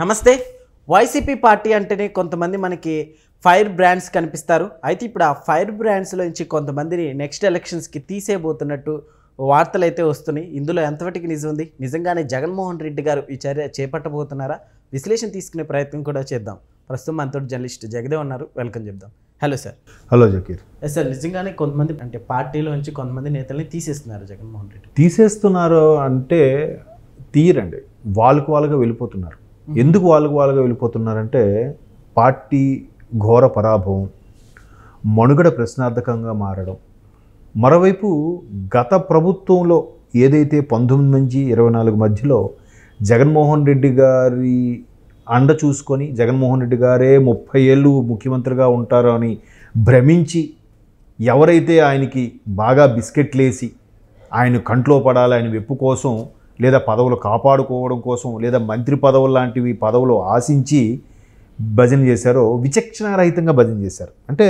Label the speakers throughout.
Speaker 1: నమస్తే. YCP party అంటేనే కొంతమంది మనకి ఫైర్ బ్రాండ్స్ కనిపిస్తారు. అయితే ఇప్పుడు ఆ ఫైర్ బ్రాండ్స్లో నుంచి కొంతమందిని నెక్స్ట్ ఎలక్షన్స్కి తీసేయబోతున్నట్టు వార్తలు అయితే వస్తున్నాయి. ఇందులో ఎంతవరకు నిజం ఉంది? నిజంగానే జగన్మోహన్ రెడ్డి గారు ఈ చర్య చేపట్టబోతున్నారా? విశ్లేషణ తీసుకునే ప్రయత్నం కూడా చేద్దాం. ప్రస్తుతం మనతో జర్నలిస్ట్ జగదేవ్ ఉన్నారు. వెల్కమ్ చెప్దాం. Hello sir.
Speaker 2: Hello Zakir.
Speaker 1: Sir, నిజంగానే కొంతమంది అంటే పార్టీలో నుంచి కొంతమంది నేతల్ని తీసేస్తున్నారు జగన్మోహన్ రెడ్డి.
Speaker 2: తీసేస్తున్నారు అంటే తీయరండి, వాళ్ళుగా వెళ్ళిపోతున్నారు. ఎందుకు వాళ్ళుగా వెళ్ళిపోతున్నారంటే పార్టీ ఘోర పరాభవం, మనుగడ ప్రశ్నార్థకంగా మారడం. మరోవైపు గత ప్రభుత్వంలో ఏదైతే 19 నుంచి 24 మధ్యలో జగన్మోహన్ రెడ్డి గారి అండ చూసుకొని జగన్మోహన్ రెడ్డి గారే 30 ఏళ్ళు ముఖ్యమంత్రిగా ఉంటారు అని భ్రమించి ఎవరైతే ఆయనకి బాగా బిస్కెట్లేసి ఆయన కంట్లో పడాలి, ఆయన వెప్పు కోసం లేదా పదవులు కాపాడుకోవడం కోసం లేదా మంత్రి పదవులు లాంటివి పదవులు ఆశించి భజన చేశారో విచక్షణారహితంగా భజన చేశారు. అంటే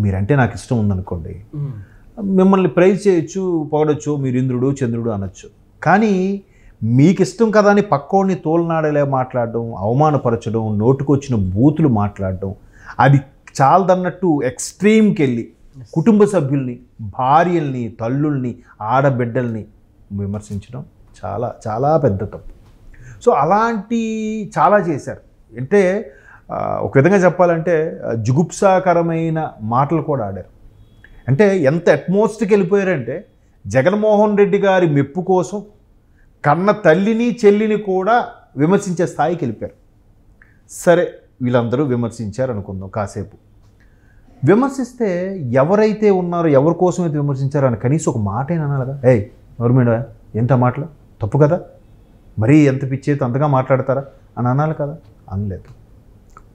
Speaker 2: మీరంటే నాకు ఇష్టం ఉందనుకోండి, మిమ్మల్ని ప్రైజ్ చేయొచ్చు, పొగడొచ్చు, మీరు ఇంద్రుడు చంద్రుడు అనొచ్చు. కానీ మీకు ఇష్టం కదా అని పక్కోడిని తోలనాడలే మాట్లాడడం, అవమానపరచడం, నోటుకొచ్చిన బూతులు మాట్లాడడం, అది చాలదన్నట్టు ఎక్స్ట్రీమ్కి వెళ్ళి కుటుంబ సభ్యుల్ని, భార్యల్ని, తల్లుల్ని, ఆడబిడ్డల్ని విమర్శించడం చాలా చాలా పెద్ద తప్పు. సో అలాంటి చాలా చేశారు. అంటే ఒక విధంగా చెప్పాలంటే జుగుప్సాకరమైన మాటలు కూడా ఆడారు. అంటే ఎంత అట్మోస్ట్కి వెళ్ళిపోయారంటే జగన్మోహన్ రెడ్డి గారి మెప్పు కోసం కన్న తల్లిని చెల్లిని కూడా విమర్శించే స్థాయికి వెళ్ళిపోయారు. సరే, వీళ్ళందరూ విమర్శించారు అనుకుందాం. కాసేపు విమర్శిస్తే ఎవరైతే ఉన్నారో ఎవరి కోసం అయితే విమర్శించారో అని కనీసం ఒక మాట అయినా అనాలి కదా. ఏయ్ ఎవరు మీద ఎంత మాటలు తప్పు కదా, మరీ ఎంత పిచ్చేది అంతగా మాట్లాడతారా అని అనాలి కదా. అనలేదు.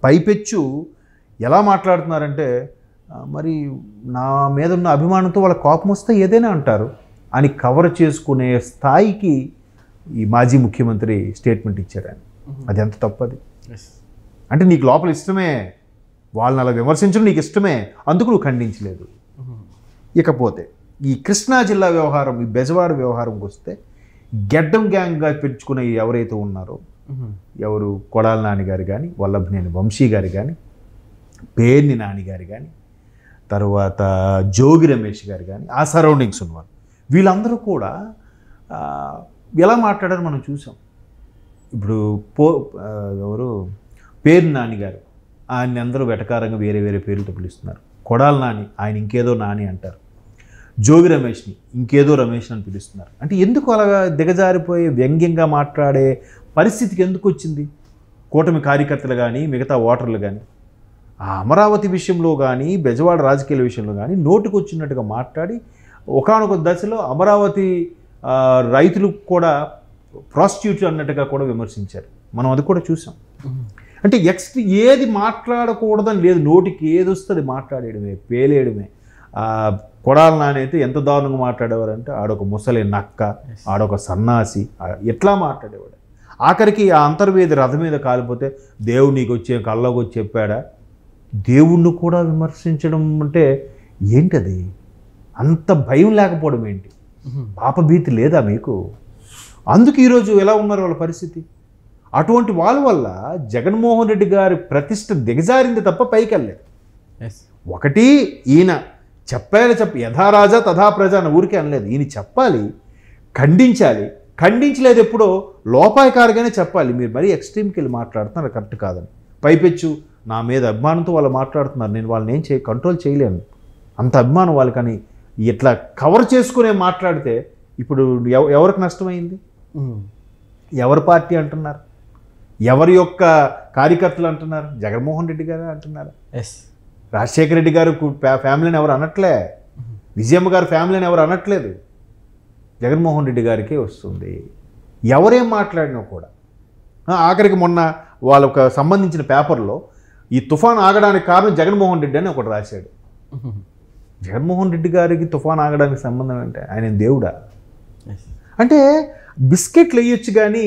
Speaker 2: పైపెచ్చు ఎలా మాట్లాడుతున్నారంటే మరి నా మీద ఉన్న అభిమానంతో వాళ్ళ కోపం వస్తే ఏదైనా అంటారు అని కవర్ చేసుకునే స్థాయికి ఈ మాజీ ముఖ్యమంత్రి స్టేట్మెంట్ ఇచ్చారు. ఆయన అది ఎంత తప్పది. అంటే నీకు లోపల ఇష్టమే, వాళ్ళని అలా విమర్శించడం నీకు ఇష్టమే, అందుకు నువ్వు ఖండించలేదు. ఇకపోతే ఈ కృష్ణా జిల్లా వ్యవహారం, ఈ బెజవాడ వ్యవహారంకి వస్తే గెడ్డం గ్యాంగ్గా పెంచుకునే ఎవరైతే ఉన్నారో, ఎవరు కొడాల నాని గారు కానీ, వల్లభనేని వంశీ గారు కానీ, పేర్ని నాని గారు కానీ, తర్వాత జోగి రమేష్ గారు కానీ, ఆ సరౌండింగ్స్ ఉన్నవారు వీళ్ళందరూ కూడా ఎలా మాట్లాడారో మనం చూసాం. ఇప్పుడు ఎవరు పేర్ని నాని గారు, ఆయన్ని అందరూ వెటకారంగా వేరే వేరే పేర్లతో పిలుస్తున్నారు. కొడాల నాని, ఆయన ఇంకేదో నాని అంటారు. జోగి రమేష్ని ఇంకేదో రమేష్ అని పిలుస్తున్నారు. అంటే ఎందుకు అలాగా దిగజారిపోయి వ్యంగ్యంగా మాట్లాడే పరిస్థితికి ఎందుకు వచ్చింది? కూటమి కార్యకర్తలు కానీ, మిగతా ఓటర్లు కానీ ఆ అమరావతి విషయంలో కానీ, బెజవాడ రాజకీయాల విషయంలో కానీ నోటుకు వచ్చినట్టుగా మాట్లాడి ఒకానొక దశలో అమరావతి రైతులు కూడా ప్రాస్టిట్యూట్ అన్నట్టుగా కూడా విమర్శించారు. మనం అది కూడా చూసాం. అంటే ఏది మాట్లాడకూడదని లేదు, నోటికి ఏది వస్తుంది మాట్లాడేయడమే, పేలేయడమే. కొడాల నాని అయితే ఎంత దారుణంగా మాట్లాడేవారంటే ఆడొక ముసలి నక్క, ఆడొక సన్నాసి, ఎట్లా మాట్లాడేవాడు. ఆఖరికి ఆ అంతర్వేది రథం మీద కాలిపోతే దేవుడు నీకు వచ్చే కళ్ళకు వచ్చి చెప్పాడా? దేవుణ్ణి కూడా విమర్శించడం అంటే ఏంటది? అంత భయం లేకపోవడం ఏంటి? పాపభీతి లేదా మీకు? అందుకు ఈరోజు ఎలా ఉన్నారు వాళ్ళ పరిస్థితి? అటువంటి వాళ్ళ వల్ల జగన్మోహన్ రెడ్డి గారి ప్రతిష్ట దిగజారింది తప్ప పైకి వెళ్ళలేదు. ఒకటి ఈయన యథారాజా తథా ప్రజ అన్న ఊరికే అనలేదు. ఈయన చెప్పాలి, ఖండించాలి. ఖండించలేదు ఎప్పుడో లోపాయకారిగానే చెప్పాలి. మీరు మరీ ఎక్స్ట్రీమ్కి వెళ్ళి మాట్లాడుతున్నారు, కరెక్ట్ కాదని. పైపెచ్చు నా మీద అభిమానంతో వాళ్ళు మాట్లాడుతున్నారు, నేను వాళ్ళని కంట్రోల్ చేయలేను, అంత అభిమానం వాళ్ళు. కానీ ఇట్లా కవర్ చేసుకునే మాట్లాడితే ఇప్పుడు ఎవరికి నష్టమైంది? ఎవరి పార్టీ అంటున్నారు? ఎవరి యొక్క కార్యకర్తలు అంటున్నారు? జగన్మోహన్ రెడ్డి గారు అంటున్నారు. రాజశేఖర రెడ్డి గారు ఫ్యామిలీని ఎవరు అనట్లే, విజయమ్మ గారు ఫ్యామిలీని ఎవరు అనట్లేదు, జగన్మోహన్ రెడ్డి గారికే వస్తుంది. ఎవరేం మాట్లాడినా కూడా. ఆఖరికి మొన్న వాళ్ళకు సంబంధించిన పేపర్లో ఈ తుఫాన్ ఆగడానికి కారణం జగన్మోహన్ రెడ్డి అని ఒకటి రాశాడు. జగన్మోహన్ రెడ్డి గారికి తుఫాన్ ఆగడానికి సంబంధం అంటే ఆయన దేవుడా? అంటే బిస్కెట్లు వేయొచ్చు కానీ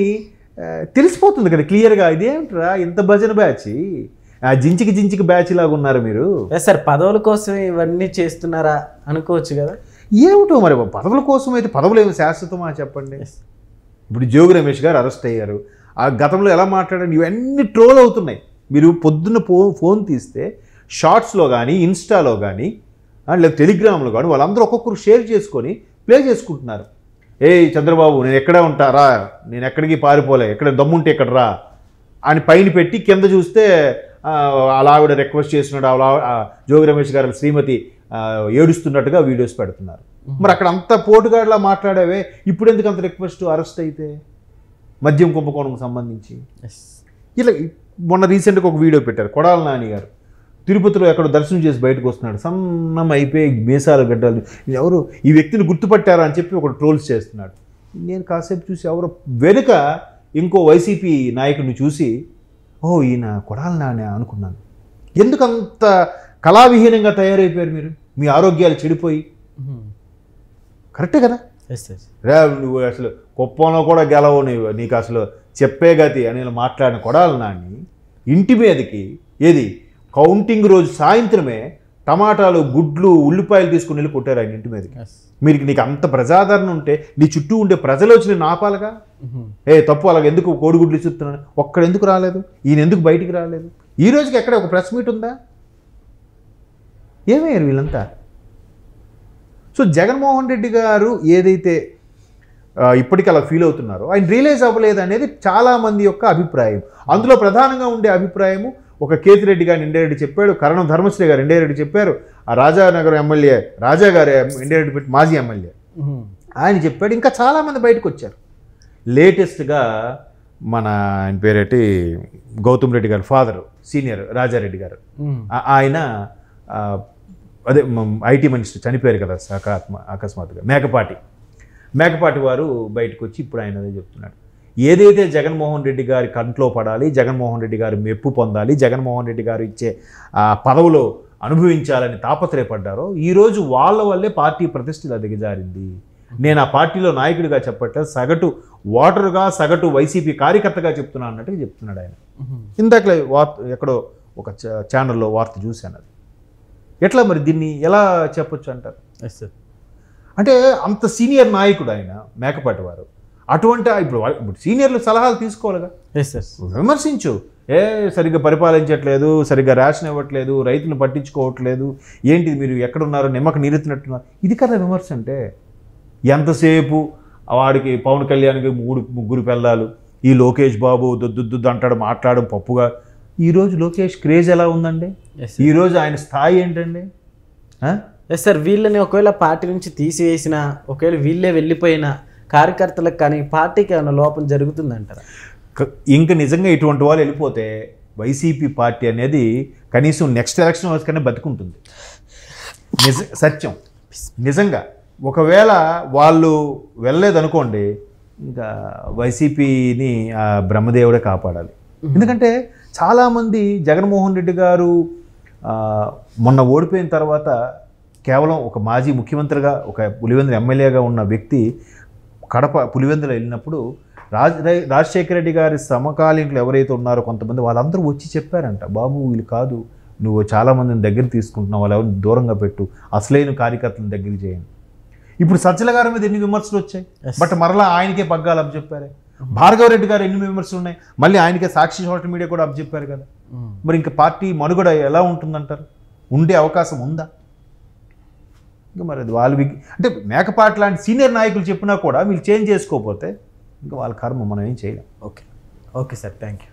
Speaker 2: తెలిసిపోతుంది కదా క్లియర్గా. ఇదేమిట్రా ఇంత భజన బ్యాచ్, జించికి బ్యాచ్ లాగా ఉన్నారు మీరు.
Speaker 1: సార్, పదవుల కోసం ఇవన్నీ చేస్తున్నారా అనుకోవచ్చు కదా.
Speaker 2: ఏమిటో మరి, పదవుల కోసం అయితే పదవులు ఏమి శాశ్వతమా చెప్పండి. ఇప్పుడు జోగి రమేష్ గారు అరెస్ట్ అయ్యారు. ఆ గతంలో ఎలా మాట్లాడాను ఇవన్నీ ట్రోల్ అవుతున్నాయి. మీరు పొద్దున్న ఫోన్ తీస్తే షార్ట్స్లో కానీ ఇన్స్టాలో కానీ లేదా టెలిగ్రామ్లో కానీ వాళ్ళందరూ ఒక్కొక్కరు షేర్ చేసుకొని ప్లే చేసుకుంటున్నారు. చంద్రబాబు నేను ఎక్కడే ఉంటారా, నేను ఎక్కడికి పారిపోలే, ఎక్కడ దమ్ముంటే ఎక్కడ రా అని పైన పెట్టి కింద చూస్తే అలా ఆవిడ రిక్వెస్ట్ చేస్తున్నాడు, అలా జోగి రమేష్ గారు శ్రీమతి ఏడుస్తున్నట్టుగా వీడియోస్ పెడుతున్నారు. మరి అక్కడ అంత పోటుగాడిలా మాట్లాడేవే, ఇప్పుడు ఎందుకు అంత రిక్వెస్ట్ అరెస్ట్ అయితే మద్యం కుంభకోణంకు సంబంధించి? ఇలా మొన్న రీసెంట్గా ఒక వీడియో పెట్టారు, కొడాల నాని గారు తిరుపతిలో ఎక్కడో దర్శనం చేసి బయటకు వస్తున్నాడు, సన్నం అయిపోయి మీసాలు గడ్డలు, ఎవరు ఈ వ్యక్తిని గుర్తుపట్టారా అని చెప్పి ఒక ట్రోల్స్ చేస్తున్నాడు. నేను కాసేపు చూసి ఎవరో వెనుక ఇంకో వైసీపీ నాయకుడిని చూసి ఈయన కొడాల నాని అనుకున్నాను. ఎందుకు అంత కళావిహీనంగా తయారైపోయారు మీరు, మీ ఆరోగ్యాలు చెడిపోయి? కరెక్టే కదా. నువ్వు అసలు కుప్పంలో కూడా గెలవు, నీకు అసలు చెప్పే గతి అని మాట్లాడిన కొడాల నాని ఇంటి మీదకి కౌంటింగ్ రోజు సాయంత్రమే టమాటాలు, గుడ్లు, ఉల్లిపాయలు తీసుకుని వెళ్ళి కొట్టారు ఆయన ఇంటి మీదకి. నీకు అంత ప్రజాదరణ ఉంటే నీ చుట్టూ ఉండే ప్రజలు వచ్చి నేను ఆపాలగా. తప్పు, అలాగ ఎందుకు కోడిగుడ్లు చెప్తున్నాను, ఒక్కడెందుకు రాలేదు, ఈయన ఎందుకు బయటికి రాలేదు? ఈ రోజుకి ఎక్కడ ఒక ప్రెస్ మీట్ ఉందా? ఏమయ్యారు వీళ్ళంతా? సో జగన్మోహన్ రెడ్డి గారు ఏదైతే ఇప్పటికీ అలా ఫీల్ అవుతున్నారో ఆయన రియలైజ్ అవ్వలేదు అనేది చాలామంది యొక్క అభిప్రాయం. అందులో ప్రధానంగా ఉండే అభిప్రాయము ఒక కేతిరెడ్డి గారు ఇండైరెక్ట్ చెప్పాడు, కరణం ధర్మశ్రీ గారు ఇండైరెక్ట్ చెప్పారు, ఆ రాజానగర్ ఎమ్మెల్యే రాజా గారు ఇండైరెక్ట్ పెట్టి మాజీ ఎమ్మెల్యే ఆయన చెప్పాడు, ఇంకా చాలామంది బయటకు వచ్చారు. లేటెస్ట్గా మన ఆయన పేరేటి గౌతమ్ రెడ్డి గారు ఫాదరు సీనియర్ రాజారెడ్డి గారు, ఆయన అదే ఐటీ మినిస్టర్ చనిపోయారు కదా అకస్మాత్తుగా, మేకపాటి వారు బయటకు వచ్చి ఇప్పుడు ఆయన అదే చెప్తున్నాడు. ఏదైతే జగన్మోహన్ రెడ్డి గారి కంట్లో పడాలి, జగన్మోహన్ రెడ్డి గారు మెప్పు పొందాలి, జగన్మోహన్ రెడ్డి గారు ఇచ్చే పదవులో అనుభవించాలని తాపత్రయపడ్డారో ఈరోజు వాళ్ళ వల్లే పార్టీ ప్రతిష్ఠ దిగజారింది. నేను ఆ పార్టీలో నాయకుడిగా చెప్పట్లేదు, సగటు ఓటరుగా, సగటు వైసీపీ కార్యకర్తగా చెప్తున్నా అన్నట్టుగా చెప్తున్నాడు ఆయన. ఇందాక ఎక్కడో ఒక ఛానల్లో వార్త చూశాను. అది ఎట్లా మరి దీన్ని ఎలా చెప్పొచ్చు అంటారు? అంటే అంత సీనియర్ నాయకుడు ఆయన మేకపాటి వారు. అటువంటి ఇప్పుడు సీనియర్లు సలహాలు తీసుకోవాలిగా. విమర్శించు, సరిగ్గా పరిపాలించట్లేదు, సరిగ్గా రేషన్ ఇవ్వట్లేదు, రైతులను పట్టించుకోవట్లేదు, ఏంటిది మీరు ఎక్కడున్నారో నిమ్మక నీరెత్తినట్టున్నారు, ఇది కదా విమర్శ అంటే. ఎంతసేపు వాడికి పవన్ కళ్యాణ్కి ముగ్గురు పిల్లలు, ఈ లోకేష్ బాబు దొద్దు అంటాడు, మాట్లాడడం పప్పుగా. ఈరోజు లోకేష్ క్రేజ్ ఎలా ఉందండి, ఈరోజు ఆయన స్థాయి ఏంటండి?
Speaker 1: సార్ వీళ్ళని ఒకవేళ పార్టీ నుంచి తీసివేసిన, ఒకవేళ వీళ్ళే వెళ్ళిపోయిన కార్యకర్తలకు కానీ పార్టీకి ఏమైనా లోపం జరుగుతుందంటారా?
Speaker 2: ఇంకా నిజంగా ఇటువంటి వాళ్ళు వెళ్ళిపోతే వైసీపీ పార్టీ అనేది కనీసం నెక్స్ట్ ఎలక్షన్ వరకనే బతుకుంటుంది. సత్యం నిజంగా. ఒకవేళ వాళ్ళు వెళ్ళలేదనుకోండి, ఇంకా వైసీపీని బ్రహ్మదేవుడే కాపాడాలి. ఎందుకంటే చాలామంది జగన్మోహన్ రెడ్డి గారు మొన్న ఓడిపోయిన తర్వాత కేవలం ఒక మాజీ ముఖ్యమంత్రిగా, ఒక పులివెందుల ఎమ్మెల్యేగా ఉన్న వ్యక్తి కడప పులివెందులు వెళ్ళినప్పుడు రాజశేఖర రెడ్డి గారి సమకాలీనులు ఎవరైతే ఉన్నారో కొంతమంది వాళ్ళందరూ వచ్చి చెప్పారంట, బాబు వీళ్ళు కాదు, నువ్వు చాలామందిని దగ్గర తీసుకుంటున్నావు, వాళ్ళు ఎవరిని దూరంగా పెట్టు, అసలైన కార్యకర్తలను దగ్గర చేయండి. ఇప్పుడు సజ్జల గారి మీద ఎన్ని విమర్శలు వచ్చాయి, బట్ మరలా ఆయనకే పగ్గాలు అప్పచెప్పారే. భార్గవ రెడ్డి గారు ఎన్ని విమర్శలు ఉన్నాయి, మళ్ళీ ఆయనకే సాక్షి సోషల్ మీడియా కూడా అప్పచెప్పారు కదా. మరి ఇంకా పార్టీ మనుగడ ఎలా ఉంటుందంటారు? ఉండే అవకాశం ఉందా? ఇంకా మరి అది వాళ్ళు అంటే మేకపాటి లాంటి సీనియర్ నాయకులు చెప్పినా కూడా వీళ్ళు చేంజ్ చేసుకోకపోతే ఇంకా వాళ్ళ కర్మ మనం ఏం చేయలేం.
Speaker 1: Okay sir, thank you.